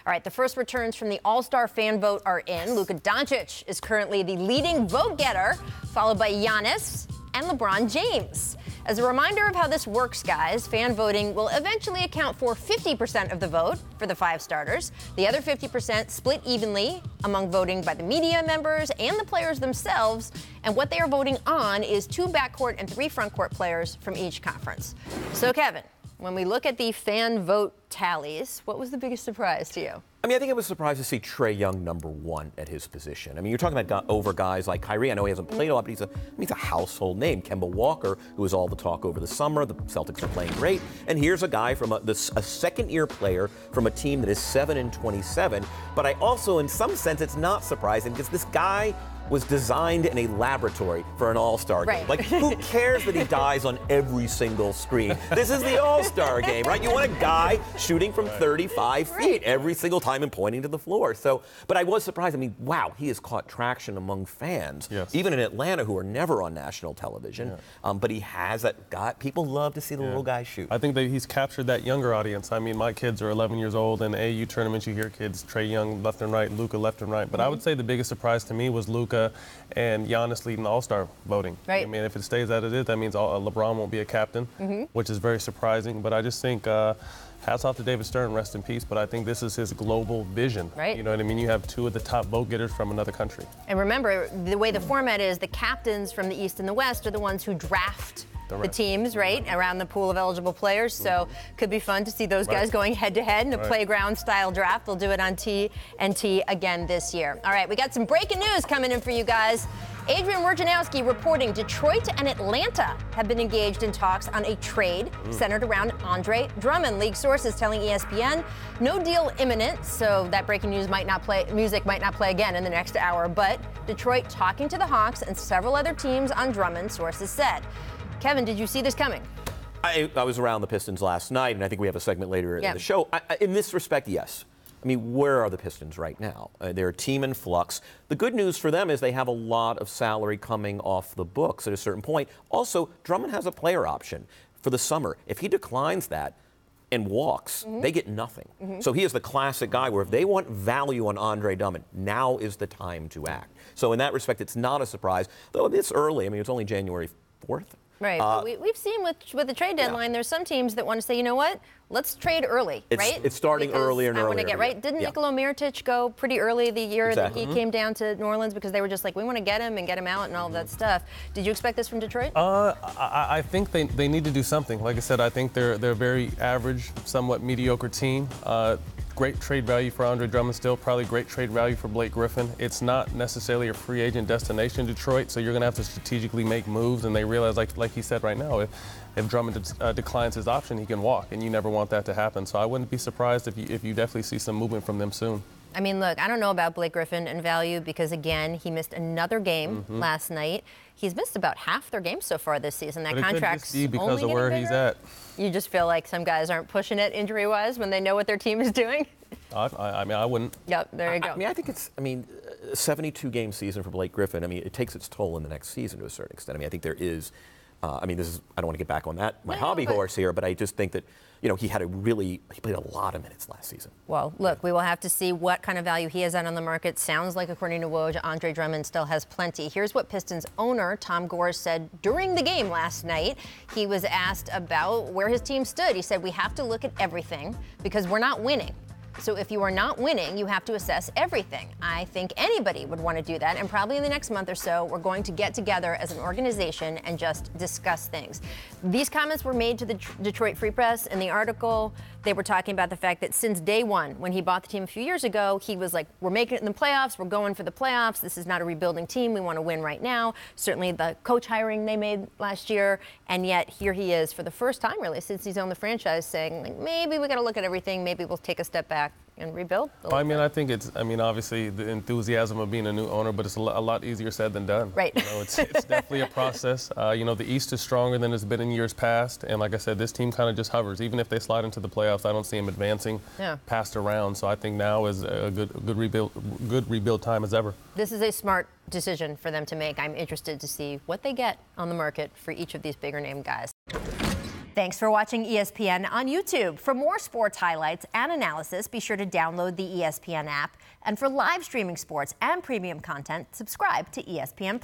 All right, the first returns from the All-Star fan vote are in. Luka Doncic is currently the leading vote getter, followed by Giannis and LeBron James. As a reminder of how this works, guys, fan voting will eventually account for 50% of the vote for the 5 starters. The other 50% split evenly among voting by the media members and the players themselves. And what they are voting on is 2 backcourt and 3 frontcourt players from each conference. So, Kevin, when we look at the fan vote tallies, what was the biggest surprise to you? I mean, I think I was surprised to see Trae Young #1 at his position. I mean, you're talking about over guys like Kyrie. I know he hasn't played a lot, but he's a household name. Kemba Walker, who was all the talk over the summer. The Celtics are playing great. And here's a guy from a second-year player from a team that is 7-27. But I also, in some sense, it's not surprising because this guy was designed in a laboratory for an all-star game. Right. Like, who cares that he dies on every single screen? This is the all-star game, right? You want a guy shooting from 35 feet every single time and pointing to the floor. So, but I was surprised. I mean, wow, he has caught traction among fans, even in Atlanta, who are never on national television. But he has that guy. People love to see the little guy shoot. I think that he's captured that younger audience. I mean, my kids are 11 years old. In the AU tournaments, you hear kids, Trae Young left and right, Luka left and right. But I would say the biggest surprise to me was Luka and Giannis leading the All-Star voting. Right. I mean, if it stays as it is, that means LeBron won't be a captain, which is very surprising. But I just think hats off to David Stern, rest in peace. But I think this is his global vision. Right. You know what I mean? You have 2 of the top vote getters from another country. And remember, the way the format is, the captains from the East and the West are the ones who draft the teams, right, around the pool of eligible players. So could be fun to see those guys going head-to-head in a playground-style draft. They'll do it on TNT again this year. All right, we got some breaking news coming in for you guys. Adrian Wojnarowski reporting Detroit and Atlanta have been engaged in talks on a trade centered around Andre Drummond. League sources telling ESPN no deal imminent, so that breaking news might not play again in the next hour. But Detroit talking to the Hawks and several other teams on Drummond, sources said. Kevin, did you see this coming? I was around the Pistons last night, and I think we have a segment later in the show. In this respect, yes. I mean, where are the Pistons right now? They're a team in flux. The good news for them is they have a lot of salary coming off the books at a certain point. Also, Drummond has a player option for the summer. If he declines that and walks, they get nothing. So he is the classic guy where if they want value on Andre Drummond, now is the time to act. So in that respect, it's not a surprise, though it's early. I mean, it's only January 4th. Right. But we've seen with the trade deadline, there's some teams that want to say, you know what, let's trade early, right? It's starting earlier and earlier. I want to get right. Didn't Nikola Mirotic go pretty early the year that he came down to New Orleans because they were just like, we want to get him and get him out and all of that stuff. Did you expect this from Detroit? I think they need to do something. Like I said, I think they're a very average, somewhat mediocre team. Great trade value for Andre Drummond still, probably great trade value for Blake Griffin. It's not necessarily a free agent destination, Detroit, so you're going to have to strategically make moves, and they realize, like he said right now, if Drummond declines his option, he can walk, and you never want that to happen. So I wouldn't be surprised if you definitely see some movement from them soon. I mean, look, I don't know about Blake Griffin and value because, again, he missed another game last night. He's missed about half their games so far this season. That contract's only because of where he's at. You just feel like some guys aren't pushing it injury-wise when they know what their team is doing? I mean, I wouldn't. Yep, there you go. I mean, I think it's, a 72-game season for Blake Griffin. I mean, it takes its toll in the next season to a certain extent. I mean, I think there is, I don't want to get back on that, my hobby horse here, but I just think that, he played a lot of minutes last season. Well, look, we will have to see what kind of value he has on the market. Sounds like, according to Woj, Andre Drummond still has plenty. Here's what Pistons owner Tom Gore said during the game last night. He was asked about where his team stood. He said, we have to look at everything because we're not winning. So if you are not winning, you have to assess everything. I think anybody would want to do that. And probably in the next month or so, we're going to get together as an organization and just discuss things. These comments were made to the Detroit Free Press. In the article, they were talking about the fact that since day one, when he bought the team a few years ago, he was like, we're making it in the playoffs. We're going for the playoffs. This is not a rebuilding team. We want to win right now. Certainly the coach hiring they made last year. And yet here he is for the first time, really, since he's owned the franchise, saying, like, maybe we got to look at everything. Maybe we'll take a step back and rebuild? Obviously the enthusiasm of being a new owner, but it's a lot easier said than done. Right. It's definitely a process. The East is stronger than it's been in years past. And like I said, this team kind of just hovers. Even if they slide into the playoffs, I don't see them advancing past a round. So I think now is a good rebuild time as ever. This is a smart decision for them to make. I'm interested to see what they get on the market for each of these bigger name guys. Thanks for watching ESPN on YouTube. For more sports highlights and analysis, be sure to download the ESPN app. And for live streaming sports and premium content, subscribe to ESPN+.